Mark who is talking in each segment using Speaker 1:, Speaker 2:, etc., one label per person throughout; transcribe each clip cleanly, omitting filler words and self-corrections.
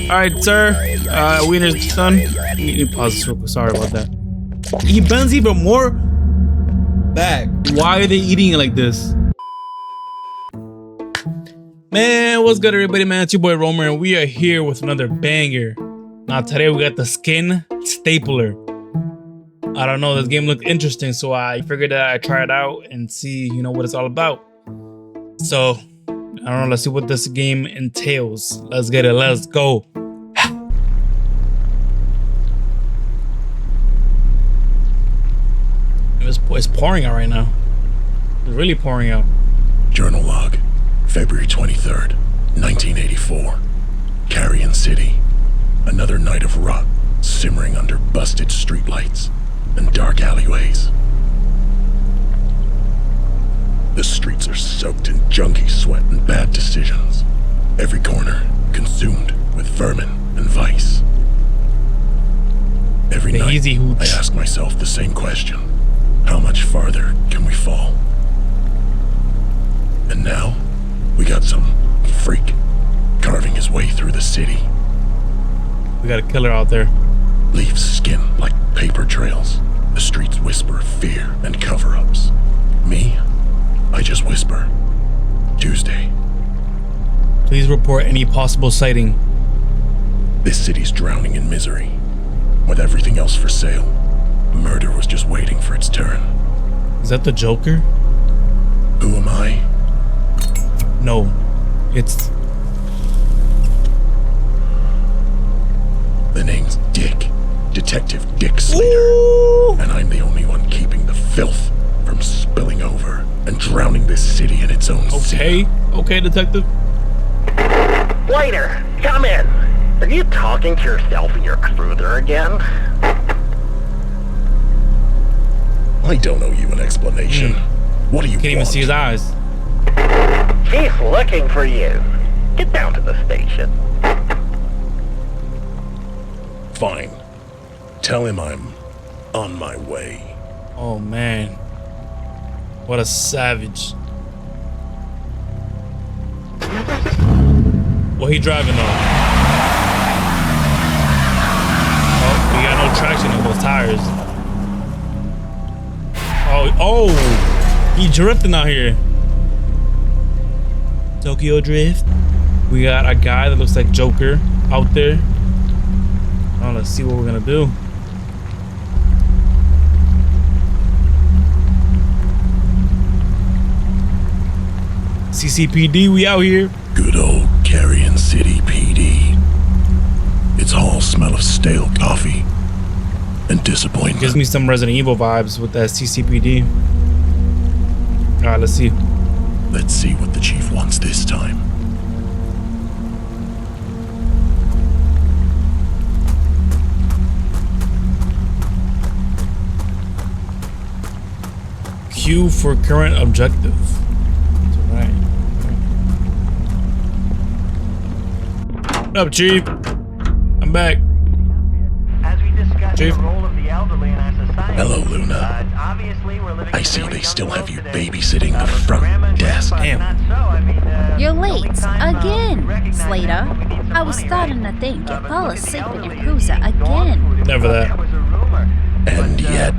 Speaker 1: Alright, sir. Wiener's done. You pause this real quick. Sorry about that. He bends even more back. Why are they eating it like this? Man, what's good, everybody? Man, it's your boy Romer, and we are here with another banger. Now, today we got the skin stapler. I don't know, this game looked interesting, so I figured that I'd try it out and see, what it's all about. So, I don't know, let's see what this game entails. Let's get it, let's go. It's pouring out right now. It's really pouring out.
Speaker 2: Journal log, February 23rd, 1984. Carrion City. Another night of rot simmering under busted streetlights and dark alleyways. The streets are soaked in junkie sweat and bad decisions. Every corner consumed with vermin and vice. Every night, I ask myself the same question. How much farther can we fall? And now, we got some freak carving his way through the city.
Speaker 1: We got a killer out there.
Speaker 2: Leaves skin like paper trails. The streets whisper fear and cover-ups. Me, I just whisper. Tuesday.
Speaker 1: Please report any possible sighting.
Speaker 2: This city's drowning in misery. With everything else for sale, murder was just waiting for its turn.
Speaker 1: Is that the Joker?
Speaker 2: Who am I?
Speaker 1: No, it's...
Speaker 2: The name's Dick. Detective Dick Slater.
Speaker 1: Ooh.
Speaker 2: And I'm the only one keeping the filth from spilling over and drowning this city in its own sin.
Speaker 1: Okay, detective.
Speaker 3: Slater, come in. Are you talking to yourself in your cruiser again?
Speaker 2: I don't owe you an explanation. What do you want?
Speaker 1: Can't even see his eyes.
Speaker 3: He's looking for you. Get down to the station.
Speaker 2: Fine. Tell him I'm on my way.
Speaker 1: Oh man. What a savage. What he driving on? Oh, we got no traction on those tires. Oh, he drifting out here. Tokyo Drift. We got a guy that looks like Joker out there. Oh, let's see what we're gonna do. CCPD, we out here.
Speaker 2: Good old Carrion City PD. Its halls smell of stale coffee and disappointment.
Speaker 1: Gives me some Resident Evil vibes with that CCPD. All right, let's see.
Speaker 2: Let's see what the chief wants this time.
Speaker 1: Q for current objective. That's right. What up, Chief? I'm back.
Speaker 4: As we discussed
Speaker 1: Chief.
Speaker 4: the role of the elderly in our society.
Speaker 2: Hello, Luna.
Speaker 4: Obviously we're living
Speaker 2: I see they still have you babysitting the front desk.
Speaker 1: Damn.
Speaker 5: You're late again, Slater. I was starting to think you'd fall asleep in your cruiser again.
Speaker 1: Never that.
Speaker 2: And yet,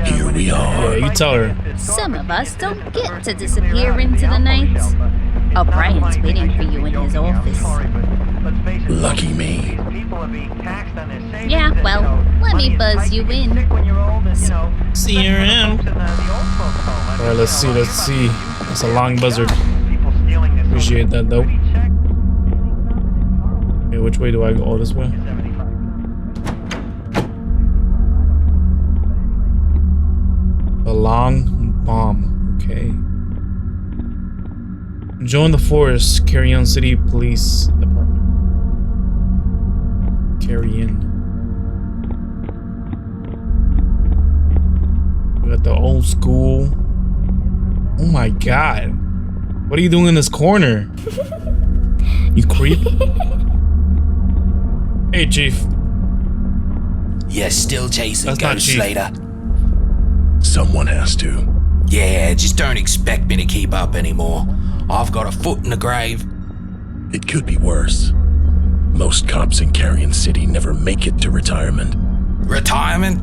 Speaker 2: here we are.
Speaker 1: Yeah, you tell her.
Speaker 5: Some of us don't get to disappear into the night. O'Brien's waiting for you in his office.
Speaker 2: Lucky me.
Speaker 5: Yeah, well, let me buzz you in.
Speaker 1: See you around. All right, let's see. That's a long buzzard. Appreciate that, though. Okay, which way do I go? Oh, this way. The long bomb. Okay. Join the force. Carrion City Police Department. Carrion. We got the old school. Oh my god. What are you doing in this corner? You creep. Hey, Chief.
Speaker 6: You're still chasing Ghost Slater.
Speaker 2: Someone has to.
Speaker 6: Yeah, just don't expect me to keep up anymore. I've got a foot in the grave.
Speaker 2: It could be worse. Most cops in Carrion City never make it to retirement.
Speaker 6: Retirement?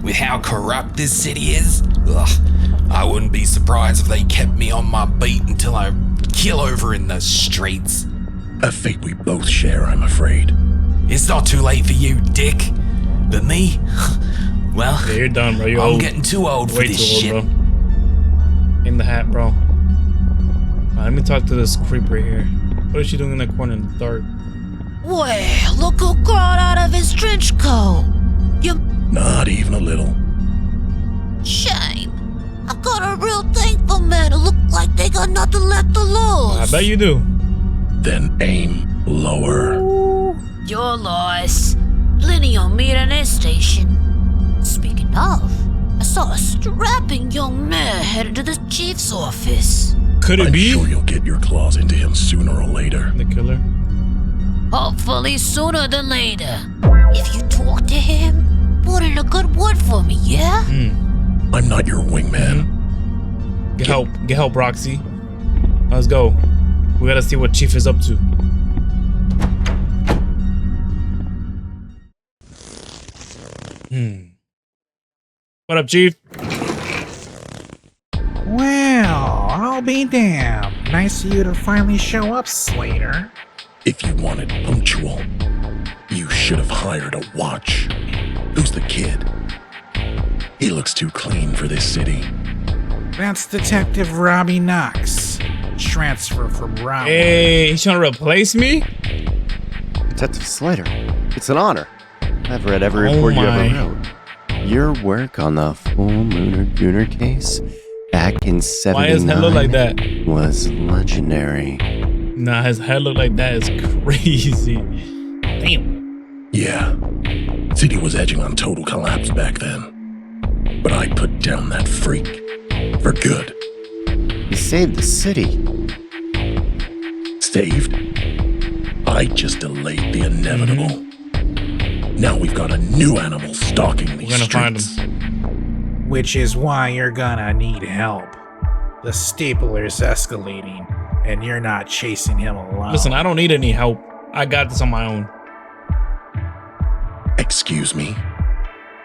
Speaker 6: With how corrupt this city is? Ugh, I wouldn't be surprised if they kept me on my beat until I keel over in the streets.
Speaker 2: A fate we both share, I'm afraid.
Speaker 6: It's not too late for you, dick. But me? Well,
Speaker 1: Yeah, you're done, bro. You're
Speaker 6: I'm
Speaker 1: old.
Speaker 6: getting too old for
Speaker 1: Way
Speaker 6: this
Speaker 1: too
Speaker 6: shit.
Speaker 1: old, bro. In the hat, bro. Let me talk to this creep right here. What is she doing in that corner in the dark?
Speaker 5: Well, look who crawled out of his trench coat. You
Speaker 2: Not even a little.
Speaker 5: shame. I got a real thing for men who look like they got nothing left to lose.
Speaker 1: I bet you do.
Speaker 2: Then aim lower.
Speaker 5: Your loss. Plenty on me at an station. Speaking of, I saw a strapping young man headed to the chief's office.
Speaker 1: Could it
Speaker 2: I'm
Speaker 1: be
Speaker 2: sure you'll get your claws into him sooner or later.
Speaker 1: the killer?
Speaker 5: Hopefully sooner than later. If you talk to him, put in a good word for me, yeah?
Speaker 2: I'm not your wingman.
Speaker 1: Get help. Get help, Roxy. Let's go. We gotta see what Chief is up to. What up, Chief?
Speaker 7: Well, I'll be damned. Nice of you to finally show up, Slater.
Speaker 2: If you wanted punctual, you should have hired a watch. Who's the kid? He looks too clean for this city.
Speaker 7: That's Detective Robbie Knox. Transfer from Rob.
Speaker 1: Hey, he's trying to replace me?
Speaker 8: Detective Slater, it's an honor. I've read every report you
Speaker 1: my.
Speaker 8: ever wrote. Your work on the full Lunar Gooner case back in '79
Speaker 1: Why his head look like that?
Speaker 8: was legendary.
Speaker 1: Nah, his head look like that is crazy. Damn.
Speaker 2: Yeah, city was edging on total collapse back then. But I put down that freak. For good.
Speaker 8: You saved the city.
Speaker 2: Saved? I just delayed the inevitable. Now we've got a new animal stalking these
Speaker 1: We're gonna find
Speaker 2: streets.
Speaker 1: him.
Speaker 7: Which is why you're gonna need help. The stapler's escalating, and you're not chasing him alone.
Speaker 1: Listen, I don't need any help. I got this on my own.
Speaker 2: Excuse me?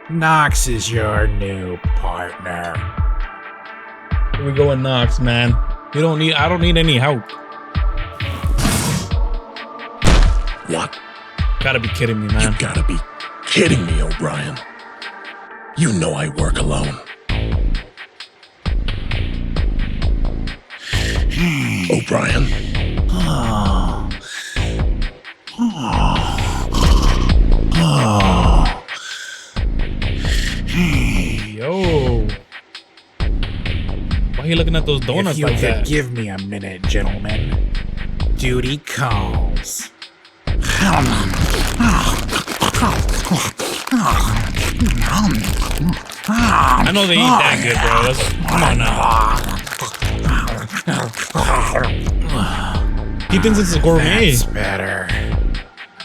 Speaker 7: Knox is your new partner.
Speaker 1: Here we go with Knox, man. I don't need any help.
Speaker 2: What?
Speaker 1: Gotta be kidding me,
Speaker 2: You
Speaker 1: man.
Speaker 2: gotta be kidding me, O'Brien. You know I work alone. O'Brien?
Speaker 1: Yo. Why you looking at those donuts
Speaker 7: If you
Speaker 1: like
Speaker 7: could
Speaker 1: that?
Speaker 7: give me a minute, gentlemen. Duty calls.
Speaker 1: I know they ain't that good, bro. Come on now. He thinks it's a gourmet.
Speaker 7: That's better.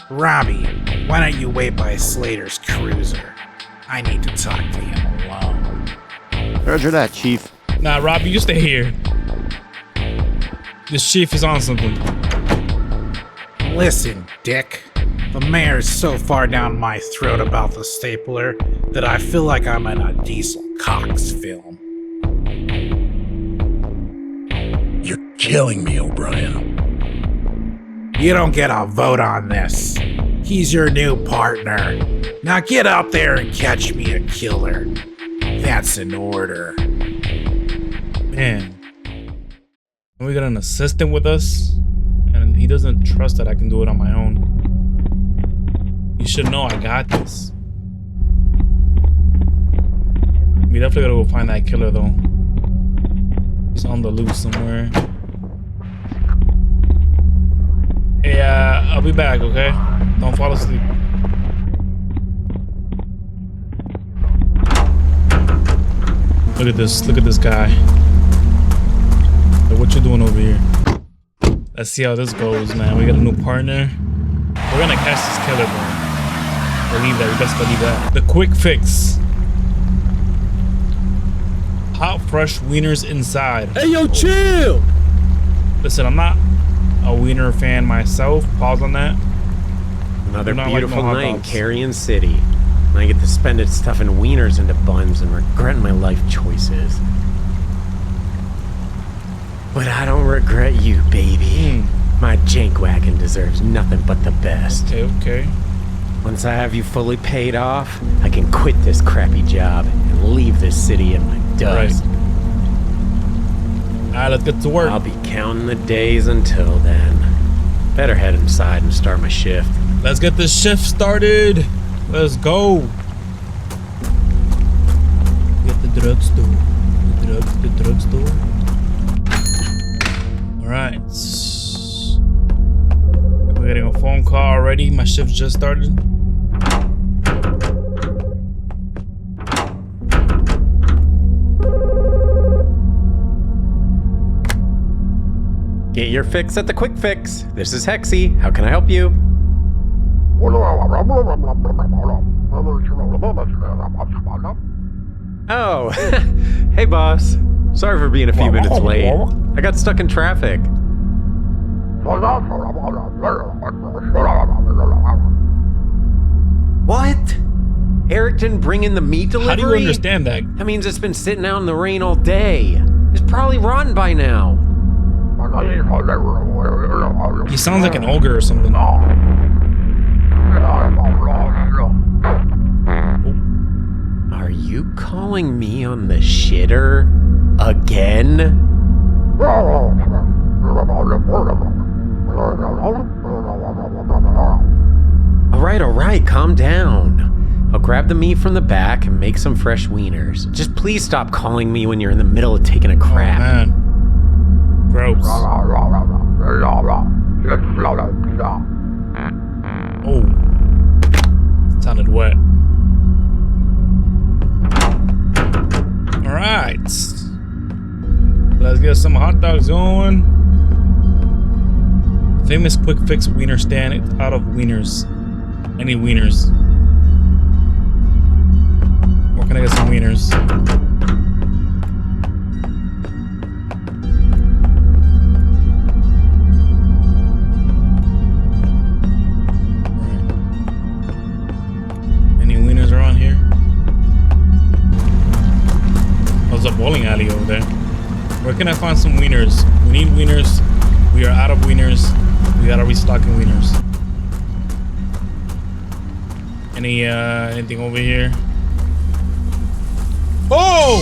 Speaker 7: Robbie, why don't you wait by Slater's cruiser? I need to talk to him alone.
Speaker 8: Roger that, Chief.
Speaker 1: Nah, Robbie, you stay here. This chief is on something.
Speaker 7: Listen, Dick. The mayor's so far down my throat about the stapler that I feel like I'm in a Diesel Cox film.
Speaker 2: You're killing me, O'Brien.
Speaker 7: You don't get a vote on this. He's your new partner. Now get out there and catch me a killer. That's an order.
Speaker 1: Man. We got an assistant with us, and he doesn't trust that I can do it on my own. You should know I got this. We definitely gotta go find that killer, though. He's on the loose somewhere. Hey, I'll be back, okay? Don't fall asleep. Look at this guy. Hey, what you doing over here? Let's see how this goes, man. We got a new partner. We're gonna catch this killer, bro. Believe that, we best believe that. The quick fix. Hot fresh wieners inside.
Speaker 9: Hey, yo, chill!
Speaker 1: Listen, I'm a wiener fan myself. Pause on that.
Speaker 9: Another
Speaker 1: Do not like
Speaker 9: beautiful
Speaker 1: no hot
Speaker 9: night in
Speaker 1: dogs.
Speaker 9: Carrion City. And I get to spend it stuffing wieners into buns and regretting my life choices. But I don't regret you, baby. My jank wagon deserves nothing but the best.
Speaker 1: Okay.
Speaker 9: Once I have you fully paid off, I can quit this crappy job and leave this city in my dust.
Speaker 1: Right. Alright, let's get to work.
Speaker 9: I'll be counting the days until then. Better head inside and start my shift.
Speaker 1: Let's get this shift started. Let's go. Get the drugstore. The drugstore. Alright. We're getting a phone call already. My shift just started.
Speaker 9: Get your fix at the Quick Fix. This is Hexy. How can I help you? Oh, hey boss. Sorry for being a few minutes late. I got stuck in traffic. What? Eric didn't bring in the meat delivery?
Speaker 1: How do you understand that?
Speaker 9: That means it's been sitting out in the rain all day. It's probably rotten by now.
Speaker 1: He sounds like an ogre or something.
Speaker 9: Are you calling me on the shitter again? All right, calm down. I'll grab the meat from the back and make some fresh wieners. Just please stop calling me when you're in the middle of taking a crap.
Speaker 1: Man. Gross. Oh. Sounded wet. Alright. Let's get some hot dogs going. Famous quick fix wiener stand. It's out of wieners. Any wieners. Where can I get some wieners? Any wieners around here? Oh, there's a bowling alley over there. Where can I find some wieners? We need wieners. We are out of wieners. We gotta restock in wieners. Anything over here? Oh!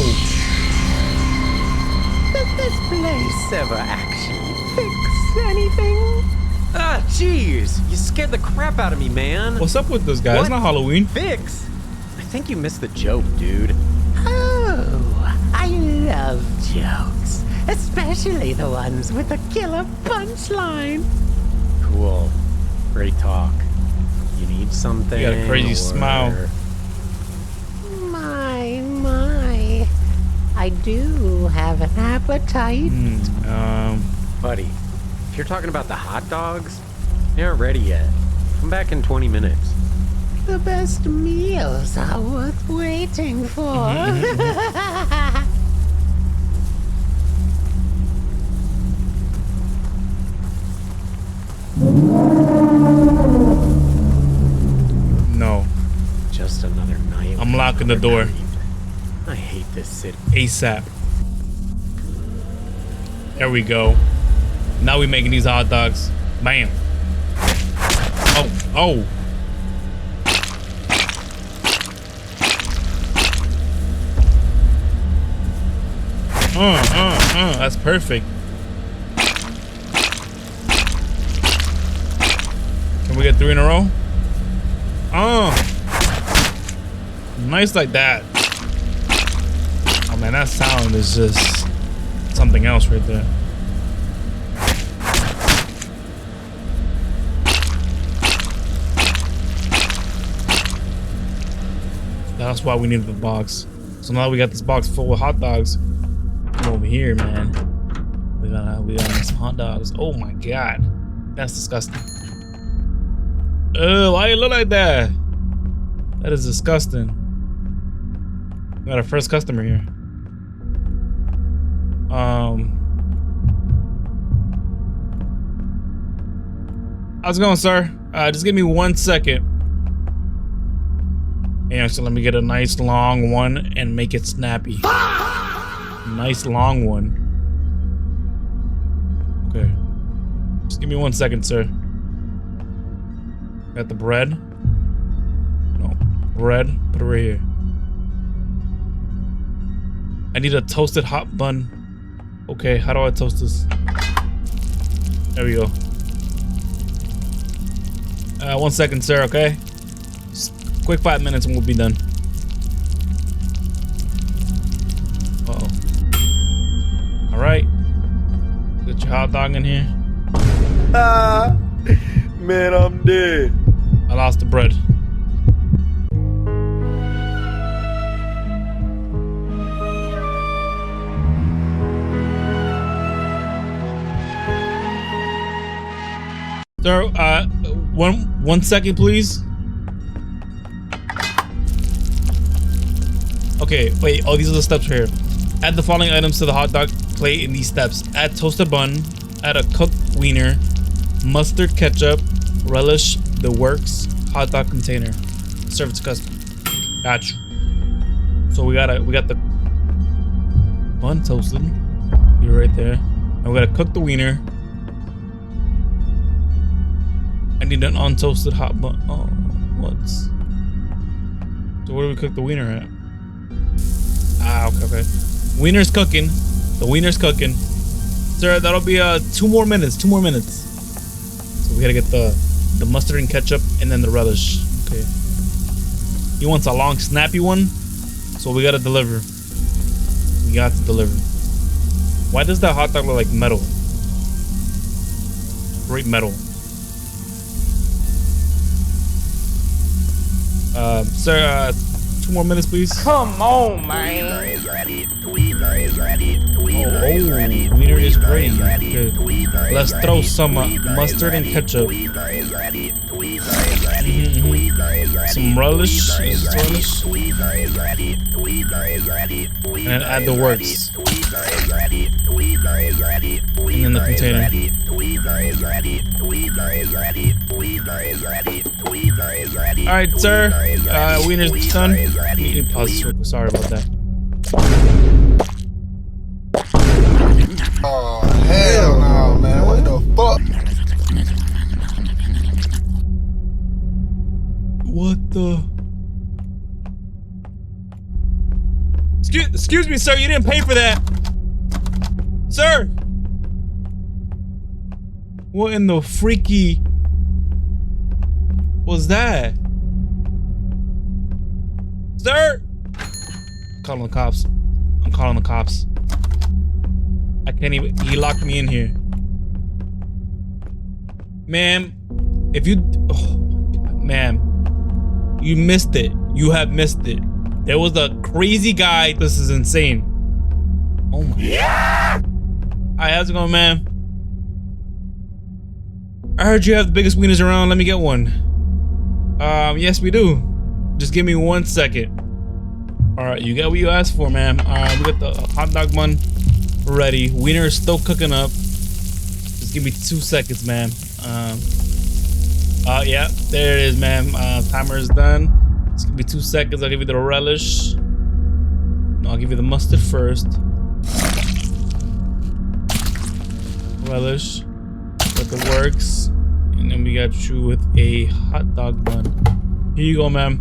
Speaker 9: Does this place ever actually fix anything? Ah, jeez. You scared the crap out of me, man.
Speaker 1: What's up with this guy? It's
Speaker 9: What?
Speaker 1: not Halloween.
Speaker 9: Fix? I think you missed the joke, dude.
Speaker 10: Oh, I love jokes, especially the ones with a killer punchline.
Speaker 9: Cool. Great talk. You need something?
Speaker 1: You got a crazy smile.
Speaker 10: My. I do have an appetite.
Speaker 9: Buddy, if you're talking about the hot dogs, they aren't ready yet. Come back in 20 minutes.
Speaker 10: The best meals are worth waiting for.
Speaker 1: No.
Speaker 9: Just another night.
Speaker 1: I'm locking the door.
Speaker 9: I hate this city.
Speaker 1: ASAP. There we go. Now we making these hot dogs. Bam. Oh. That's perfect. Can we get 3 in a row? Nice like that. Oh man, that sound is just something else right there. That's why we needed the box. So now we got this box full of hot dogs. Come over here, man. We got some hot dogs. Oh my god, that's disgusting. Why you look like that? That is disgusting. We got our first customer here. How's it going, sir? Just give me 1 second. Yeah, so let me get a nice long one and make it snappy. Nice long one. Okay. Just give me 1 second, sir. Got the bread. No, bread. Put it right here. I need a toasted hot bun. Okay, how do I toast this? There we go. 1 second, sir, okay? Just quick 5 minutes and we'll be done. Uh-oh. All right. Get your hot dog in here.
Speaker 11: Man, I'm dead.
Speaker 1: I lost the bread. Sir, 1 second, please. Okay, wait. Oh, these are the steps here. Add the following items to the hot dog plate in these steps. Add toasted bun. Add a cooked wiener. Mustard, ketchup, relish, the works, hot dog container. Serve it to customer. Got you. So we got the bun toasted. You're right there. And we gotta cook the wiener. I need an untoasted hot bun. Oh, what? So where do we cook the wiener at? Ah, okay. Wiener's cooking. The wiener's cooking. Sir, that'll be 2 more minutes. 2 more minutes. So we gotta get the mustard and ketchup and then the relish. Okay. He wants a long, snappy one. So we gotta deliver. We got to deliver. Why does that hot dog look like metal? Great metal. Sir, 2 more minutes, please.
Speaker 11: Come on, man.
Speaker 1: Wiener is ready. Good. Let's throw some mustard and ketchup. Some relish. And then add the works. And then the container. Alright, sir. Wiener's done. You pause this real quick. Sorry about that.
Speaker 11: Oh, hell no, man. What the fuck?
Speaker 1: What the? Excuse me, sir. You didn't pay for that. Sir. What in the freaky was that? Sir. I'm calling the cops. I'm calling the cops. I can't even. He locked me in here. Ma'am, if you. Oh my God. Ma'am, you missed it. You have missed it. There was a crazy guy. This is insane. Oh my. Yeah. Hi, how's it going, ma'am? I heard you have the biggest wieners around. Let me get one. Yes, we do. Just give me 1 second. All right, you got what you asked for, ma'am. We got the hot dog bun ready. Wiener is still cooking up. Just give me 2 seconds, ma'am. Yeah, there it is, ma'am. Timer is done. Just give me 2 seconds. I'll give you the relish. No, I'll give you the mustard first. Relish. Got the works. And then we got you with a hot dog bun. Here you go, ma'am.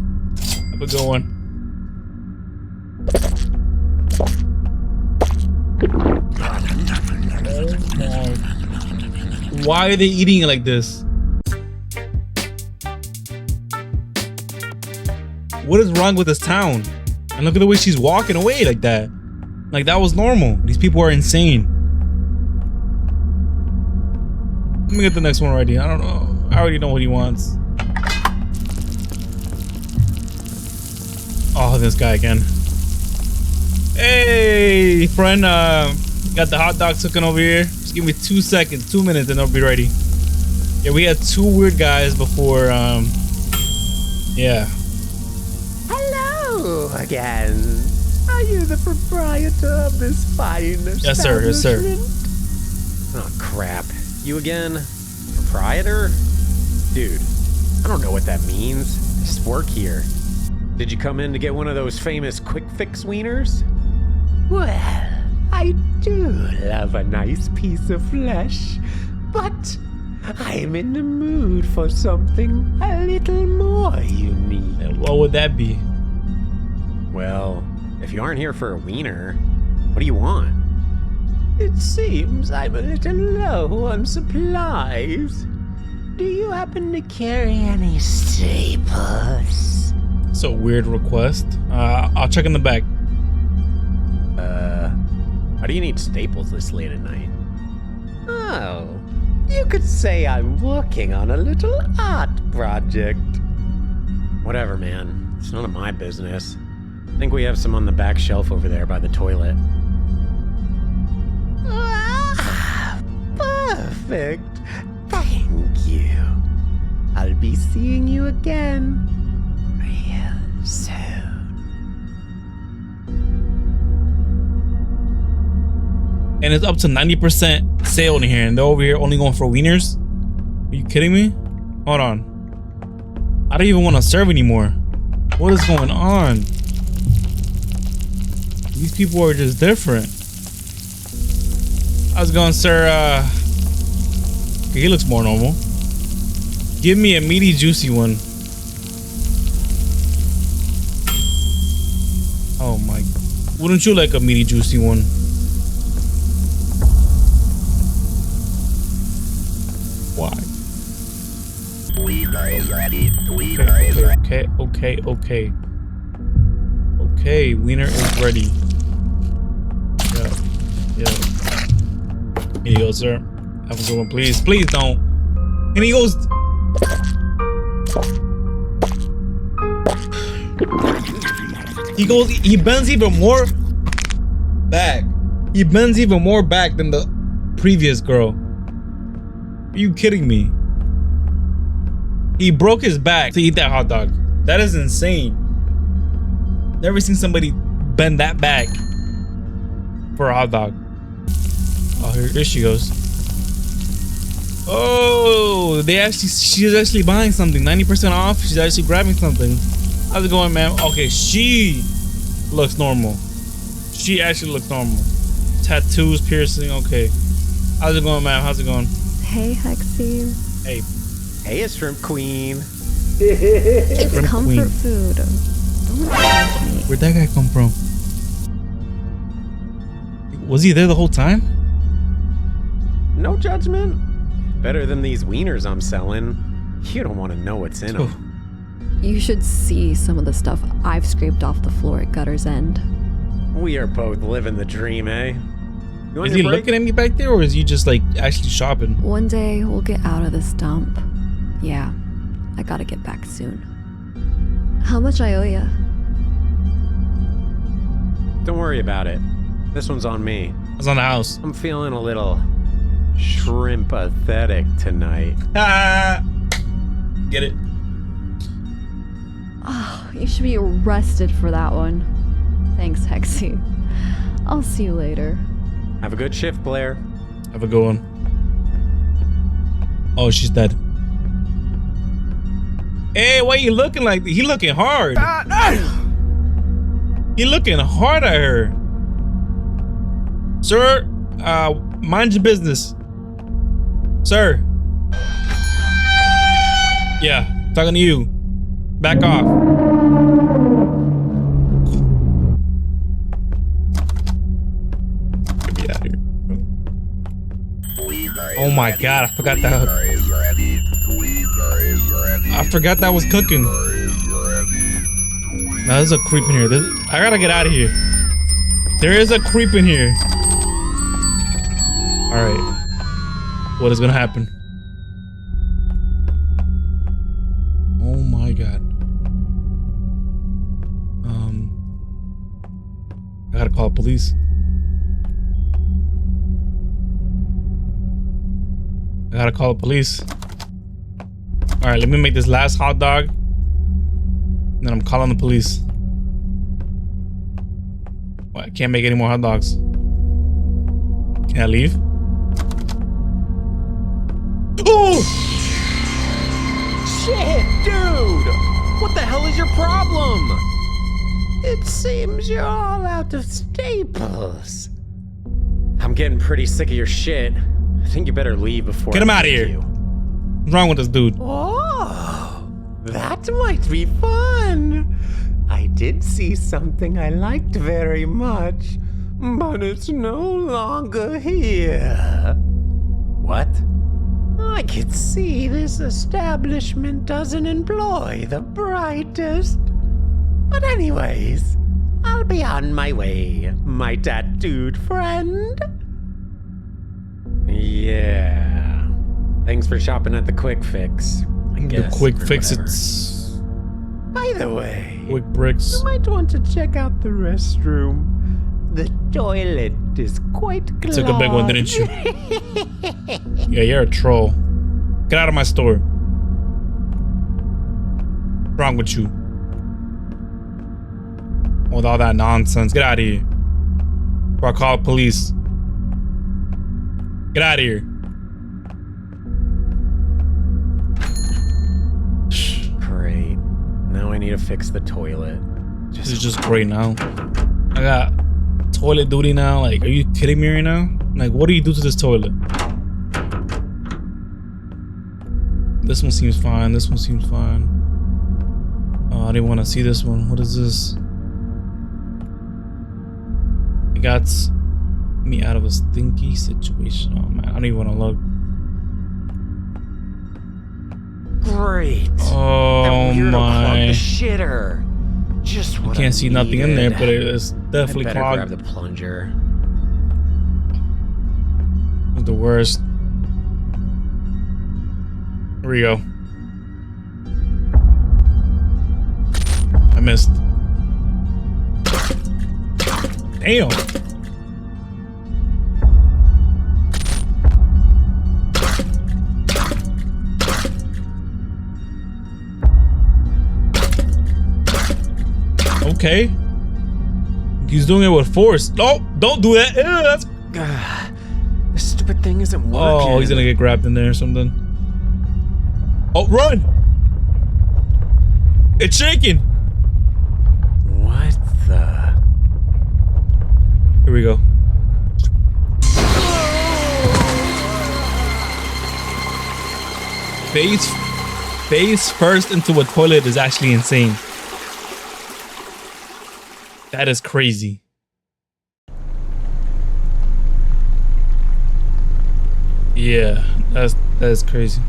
Speaker 1: Have a good one. Why are they eating it like this? What is wrong with this town? And look at the way she's walking away like that. Like that was normal. These people are insane. Let me get the next one ready. I don't know. I already know what he wants. Oh, this guy again. Hey, friend. Got the hot dogs cooking over here. Just give me 2 seconds, 2 minutes, and they'll be ready. Yeah, we had 2 weird guys before. Yeah.
Speaker 10: Hello again. Are you the proprietor of this fine establishment?
Speaker 1: Yes, sir. Yes, sir.
Speaker 9: Oh, crap. You again? Proprietor? Dude, I don't know what that means. I just work here. Did you come in to get one of those famous quick fix wieners?
Speaker 10: Well, I do love a nice piece of flesh, but I'm in the mood for something a little more unique.
Speaker 1: And what would that be?
Speaker 9: Well, if you aren't here for a wiener, what do you want?
Speaker 10: It seems I'm a little low on supplies. Do you happen to carry any staples?
Speaker 1: It's a weird request. I'll check in the back.
Speaker 9: How do you need staples this late at night?
Speaker 10: Oh, you could say I'm working on a little art project.
Speaker 9: Whatever, man. It's none of my business. I think we have some on the back shelf over there by the toilet.
Speaker 10: Ah, perfect. Thank you. I'll be seeing you again real soon.
Speaker 1: And it's up to 90% sale in here, and they're over here only going for wieners? Are you kidding me? Hold on. I don't even want to serve anymore. What is going on? These people are just different. How's it going, sir? He looks more normal. Give me a meaty, juicy one. Oh my. Wouldn't you like a meaty, juicy one? Why? Okay. Okay, wiener is ready. Yeah. Here you go, sir. Have a good one, please. Please don't. And he goes. He bends even more back. He bends even more back than the previous girl. Are you kidding me? He broke his back to eat that hot dog. That is insane. Never seen somebody bend that back for a hot dog. Oh, here she goes. Oh, she's actually buying something. 90% off. She's actually grabbing something. How's it going, man? Okay, she looks normal. She actually looks normal. Tattoos, piercing. Okay. How's it going, man? How's it going?
Speaker 12: Hey, Hexie.
Speaker 1: Hey.
Speaker 9: Hey, Shrimp Queen.
Speaker 12: It's
Speaker 1: Shrimp
Speaker 12: comfort
Speaker 1: Queen.
Speaker 12: food. Don't judge me.
Speaker 1: Where'd that guy come from? Was he there the whole time?
Speaker 9: No judgment. Better than these wieners I'm selling. You don't want to know what's in them.
Speaker 12: You should see some of the stuff I've scraped off the floor at Gutter's End.
Speaker 9: We are both living the dream, eh? You want
Speaker 1: Is he
Speaker 9: your break?
Speaker 1: looking at me back there, or is he just like actually shopping?
Speaker 12: One day we'll get out of this dump. Yeah, I gotta get back soon. How much I owe ya?
Speaker 9: Don't worry about it. This one's on me.
Speaker 1: It's on the house.
Speaker 9: I'm feeling a little shrimp-pathetic tonight.
Speaker 1: Get it?
Speaker 12: Oh, you should be arrested for that one. Thanks, Hexie. I'll see you later.
Speaker 9: Have a good shift, Blair.
Speaker 1: Have a good one. Oh, she's dead. Hey, why you looking like that? He looking hard. He looking hard at her. Sir, mind your business. Sir. Yeah, talking to you. Back off. Get me out of here. Oh my god, I forgot that. I forgot that was cooking. Now there's a creep in here. I gotta get out of here. There is a creep in here. Alright. What is gonna happen? Oh my god. I gotta call the police. I gotta call the police. Alright, let me make this last hot dog. And then I'm calling the police. What, I can't make any more hot dogs. Can I leave? Oh!
Speaker 9: What the hell is your problem?
Speaker 10: It seems you're all out of staples.
Speaker 9: I'm getting pretty sick of your shit. I think you better leave before
Speaker 1: Get him
Speaker 9: I
Speaker 1: out of
Speaker 9: kick
Speaker 1: here.
Speaker 9: you.
Speaker 1: What's wrong with this dude?
Speaker 10: Oh, that might be fun. I did see something I liked very much, but it's no longer here.
Speaker 9: What?
Speaker 10: I can see this establishment doesn't employ the brightest. But anyways, I'll be on my way, my tattooed friend.
Speaker 9: Yeah. Thanks for shopping at the Quick Fix. I
Speaker 1: The
Speaker 9: guess,
Speaker 1: quick
Speaker 9: or
Speaker 1: fix.
Speaker 9: whatever.
Speaker 1: It's
Speaker 10: By the way,
Speaker 1: quick bricks.
Speaker 10: you might want to check out the restroom. The toilet is quite clogged.
Speaker 1: Took a big one, didn't you? Yeah, you're a troll. Get out of my store. What's wrong with you? With all that nonsense. Get out of here. Or I'll call police. Get out of here.
Speaker 9: Great. Now I need to fix the toilet.
Speaker 1: This is just great now. I got toilet duty now. Like, are you kidding me right now? Like, what do you do to this toilet? This one seems fine. This one seems fine. Oh, I didn't want to see this one. What is this? It got me out of a stinky situation. Oh man, I don't even want to look.
Speaker 9: Great.
Speaker 1: Oh
Speaker 9: that weirdo clogged
Speaker 1: my!
Speaker 9: the shitter. Just what
Speaker 1: Can't
Speaker 9: I
Speaker 1: see nothing in there,
Speaker 9: needed.
Speaker 1: but it's definitely
Speaker 9: I better
Speaker 1: clogged.
Speaker 9: grab the plunger.
Speaker 1: It's the worst. Here we go. I missed. Damn. Okay. He's doing it with force. No, don't do that. Ew, that's...
Speaker 9: This stupid thing isn't working.
Speaker 1: Oh, he's gonna get grabbed in there or something. Oh, run! It's shaking.
Speaker 9: What the?
Speaker 1: Here we go. Face first into a toilet is actually insane. That is crazy. Yeah, that is crazy.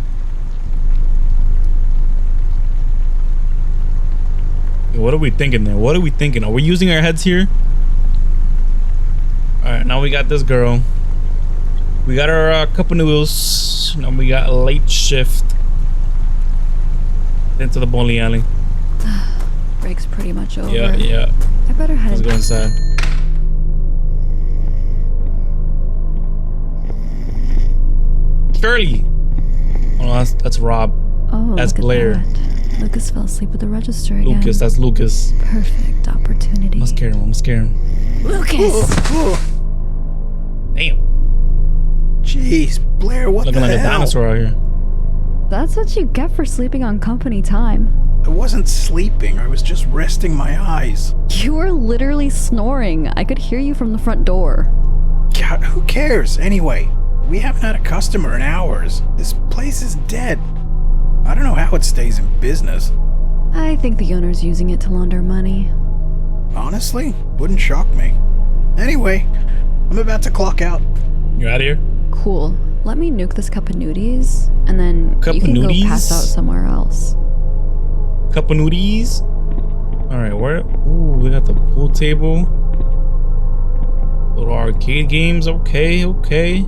Speaker 1: What are we thinking there? What are we thinking? Are we using our heads here? Alright, now we got this girl. We got our cup of noodles. Now we got a late shift. Into the bowling alley.
Speaker 12: Break's pretty much over.
Speaker 1: Yeah, yeah.
Speaker 12: I better head.
Speaker 1: Let's go inside. Shirley. Oh, no, that's Rob.
Speaker 12: Oh,
Speaker 1: that's
Speaker 12: look at
Speaker 1: Blair.
Speaker 12: that. Lucas fell asleep at the register again.
Speaker 1: Lucas, that's Lucas.
Speaker 12: Perfect opportunity.
Speaker 1: I'm scared him. I'm scared him.
Speaker 12: Lucas!
Speaker 1: Damn.
Speaker 7: Jeez, Blair, what
Speaker 1: Looking
Speaker 7: the
Speaker 1: like
Speaker 7: hell?
Speaker 1: a dinosaur out here.
Speaker 12: That's what you get for sleeping on company time.
Speaker 7: I wasn't sleeping. I was just resting my eyes.
Speaker 12: You were literally snoring. I could hear you from the front door.
Speaker 7: God, who cares? Anyway, we haven't had a customer in hours. This place is dead. I don't know how it stays in business.
Speaker 12: I think the owner's using it to launder money.
Speaker 7: Honestly, wouldn't shock me. Anyway, I'm about to clock out.
Speaker 1: You out of here?
Speaker 12: Cool. Let me nuke this cup of nudies, and then
Speaker 1: Cup
Speaker 12: you
Speaker 1: of
Speaker 12: can
Speaker 1: nudies?
Speaker 12: go pass out somewhere else.
Speaker 1: Cup of noodies. All right, where? Ooh, we got the pool table. Little arcade games. Okay, okay.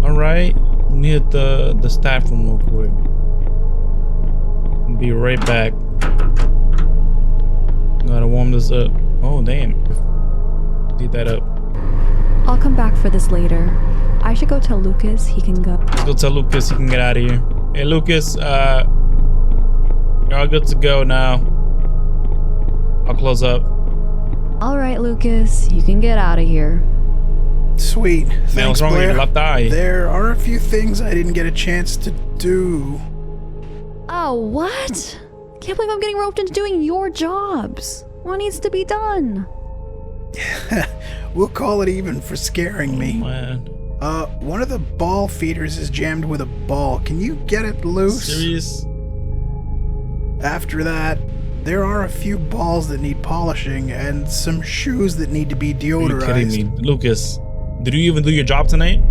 Speaker 1: All right. Let me hit the staff room real quick. I'll be right back. Gotta warm this up. Oh damn. Heat that up.
Speaker 12: I'll come back for this later. I should go tell Lucas he can go.
Speaker 1: Let's go tell Lucas he can get out of here. Hey Lucas, you're all good to go now. I'll close up.
Speaker 12: All right, Lucas, you can get out of here.
Speaker 7: Sweet.
Speaker 1: Man,
Speaker 7: Thanks,
Speaker 1: what's wrong with
Speaker 7: Blair.
Speaker 1: your left eye?
Speaker 7: There are a few things I didn't get a chance to do.
Speaker 12: Oh, what? Can't believe I'm getting roped into doing your jobs. What needs to be done?
Speaker 13: We'll call it even for scaring me.
Speaker 1: Man.
Speaker 13: One of the ball feeders is jammed with a ball. Can you get it loose?
Speaker 1: Serious?
Speaker 13: After that, there are a few balls that need polishing and some shoes that need to be deodorized.
Speaker 1: Are you kidding me? Lucas, did you even do your job tonight?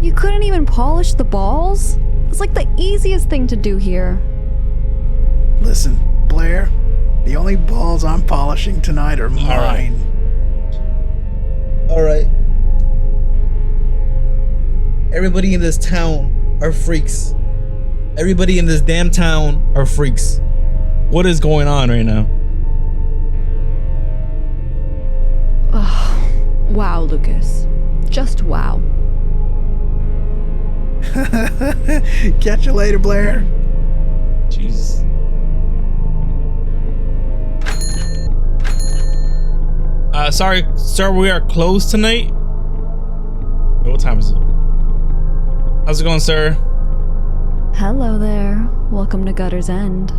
Speaker 12: You couldn't even polish the balls? It's like the easiest thing to do here.
Speaker 13: Listen, Blair, the only balls I'm polishing tonight are mine.
Speaker 1: All right. Everybody in this town are freaks. Everybody in this damn town are freaks. What is going on right now?
Speaker 12: Oh, wow, Lucas. Just wow.
Speaker 13: Catch you later, Blair.
Speaker 1: Jeez. Sorry, sir, we are closed tonight. What time is it? How's it going, sir?
Speaker 12: Hello there. Welcome to Gutter's End.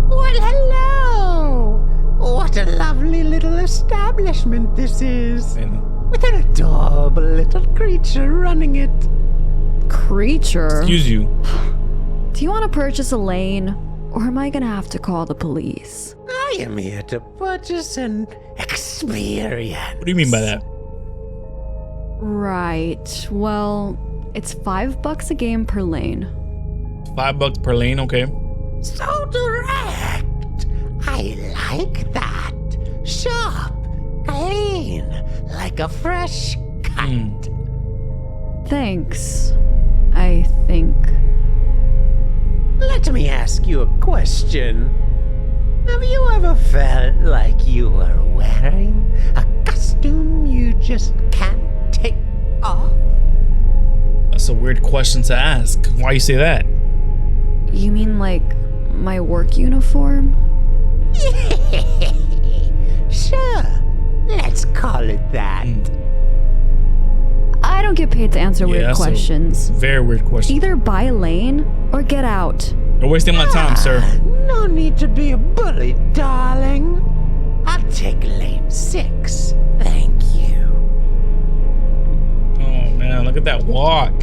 Speaker 10: Well, hello! What a lovely little establishment this is. With an adorable little creature running it.
Speaker 12: Creature?
Speaker 1: Excuse you.
Speaker 12: Do you want to purchase a lane? Or am I gonna have to call the police?
Speaker 10: I am here to purchase an experience.
Speaker 1: What do you mean by that?
Speaker 12: Right. Well, it's $5 a game per lane.
Speaker 1: $5 per lane, okay.
Speaker 10: So direct. I like that. Sharp, clean, like a fresh cut.
Speaker 12: Thanks, I think.
Speaker 10: Let me ask you a question. Have you ever felt like you were wearing a costume you just can't take off?
Speaker 1: That's a weird question to ask. Why you say that?
Speaker 12: You mean like my work uniform?
Speaker 10: Sure, let's call it that.
Speaker 12: I don't get paid to answer weird questions.
Speaker 1: Very weird question.
Speaker 12: Either buy a lane or get out.
Speaker 1: You're wasting my time, sir.
Speaker 10: No need to be a bully, darling. I'll take lane 6. Thank you.
Speaker 1: Oh man, look at that walk.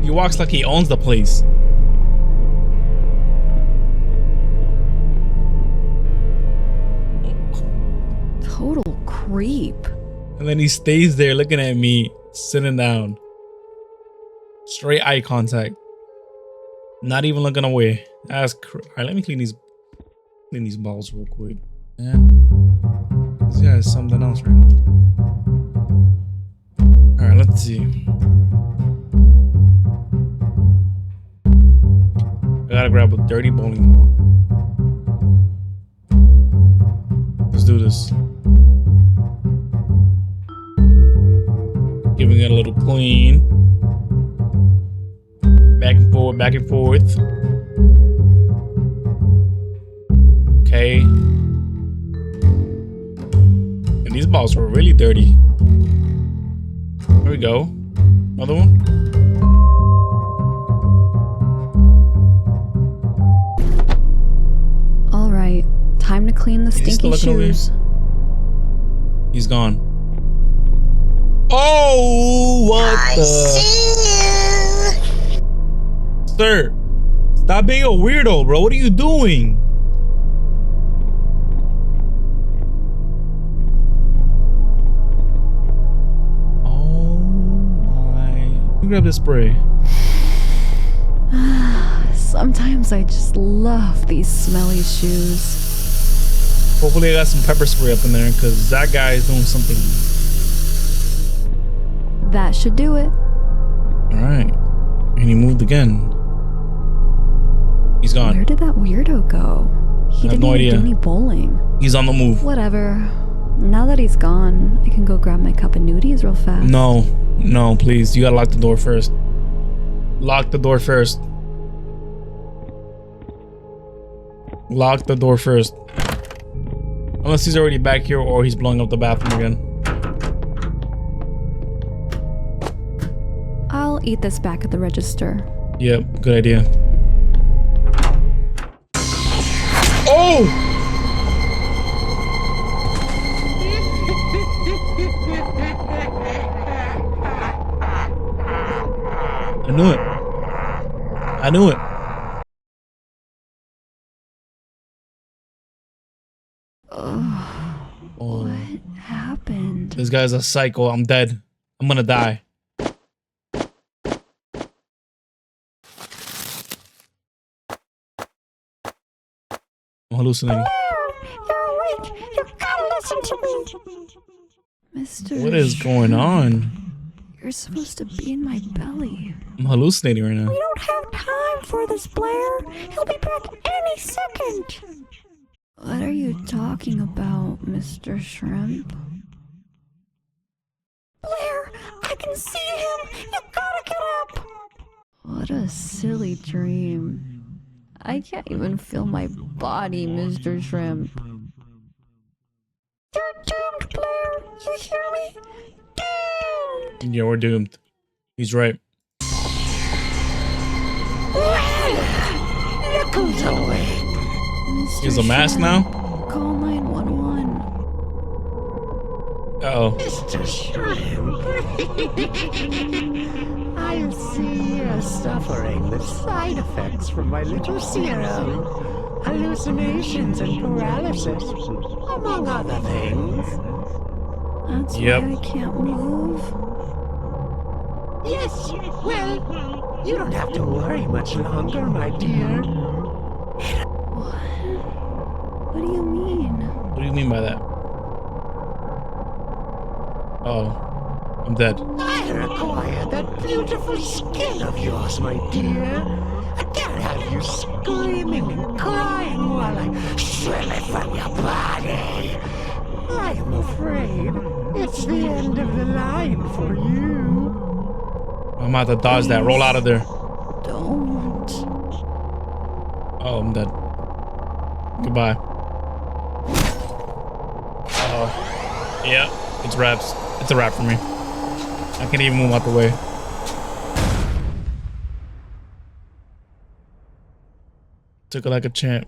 Speaker 1: He walks like he owns the place.
Speaker 12: Total creep.
Speaker 1: And then he stays there looking at me, sitting down. Straight eye contact. Not even looking away. Alright, let me clean these balls real quick. Man, this guy is something else right now. Alright, let's see. I gotta grab a dirty bowling ball. Let's do this. Giving it a little clean. Back and forth, back and forth. Okay. And these balls were really dirty. There we go. Another one.
Speaker 12: All right, time to clean the stinky shoes.
Speaker 1: He's gone. Oh, what Sir, stop being a weirdo, bro. What are you doing? Oh my. Let me grab this spray.
Speaker 12: Sometimes I just love these smelly shoes.
Speaker 1: Hopefully I got some pepper spray up in there because that guy is doing something.
Speaker 12: That should do it.
Speaker 1: Alright. And he moved again. He's gone.
Speaker 12: Where did that weirdo go? He didn't even do any bowling.
Speaker 1: He's on the move.
Speaker 12: Whatever. Now that he's gone, I can go grab my cup of nudies real fast.
Speaker 1: No, no, please. You gotta lock the door first. Lock the door first. Lock the door first. Unless he's already back here or he's blowing up the bathroom again.
Speaker 12: I'll eat this back at the register.
Speaker 1: Yep, good idea. I knew it.
Speaker 12: What happened?
Speaker 1: This guy's a psycho. I'm dead. I'm gonna die. I'm hallucinating.
Speaker 5: You're awake. You gotta listen to me.
Speaker 12: Mr.
Speaker 1: What is going on?
Speaker 12: You're supposed to be in my belly.
Speaker 1: I'm hallucinating right now.
Speaker 5: We don't have time for this, Blair. He'll be back any second.
Speaker 12: What are you talking about, Mr. Shrimp?
Speaker 5: Blair, I can see him. You gotta get up.
Speaker 12: What a silly dream. I can't even feel my body, Mr. Shrimp.
Speaker 5: You're doomed, Blair. You hear me? Doomed.
Speaker 1: Yeah, we're doomed. He's right.
Speaker 10: Look who's awake.
Speaker 12: Mr.
Speaker 1: He's a mask now?
Speaker 12: Call 911.
Speaker 1: Uh-oh.
Speaker 10: Mr. Shrimp. I see you're suffering the side effects from my little serum. Hallucinations and paralysis, among other things.
Speaker 12: That's why I can't move.
Speaker 10: Yes, well, you don't have to worry much longer, my dear.
Speaker 12: What do you mean?
Speaker 1: What do you mean by that? Oh, I'm dead.
Speaker 10: I require that beautiful skin of yours, my dear. I can't have you screaming and crying while I shrill it from your body. I am afraid it's the end of the line for you.
Speaker 1: I'm about to dodge that. Roll out of there.
Speaker 12: Don't.
Speaker 1: Oh, I'm dead. Goodbye. Oh, yeah, it's wraps. It's a wrap for me. I can't even move out the way. Took it like a champ.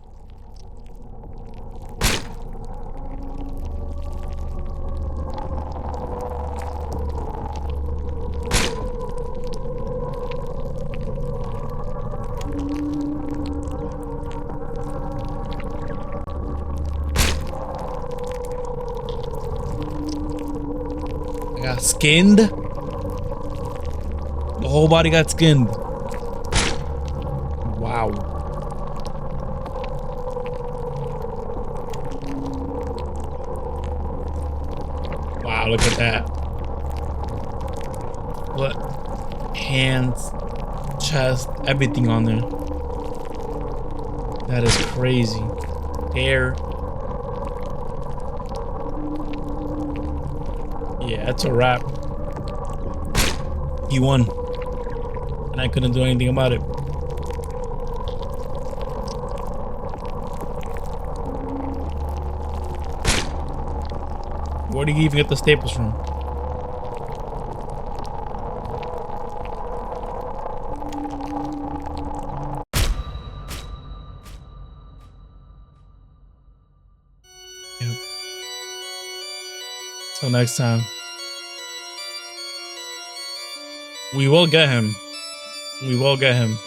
Speaker 1: I got skinned. The whole body got skinned. Wow. Wow, look at that. What? Hands, chest, everything on there. That is crazy. Hair. Yeah, that's a wrap. He won. And I couldn't do anything about it. Where did he even get the staples from? Yep. Till next time. We will get him. We will get him.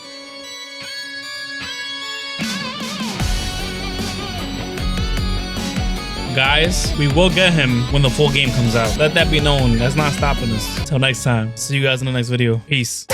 Speaker 1: Guys, we will get him when the full game comes out. Let that be known. That's not stopping us. Till next time. See you guys in the next video. Peace.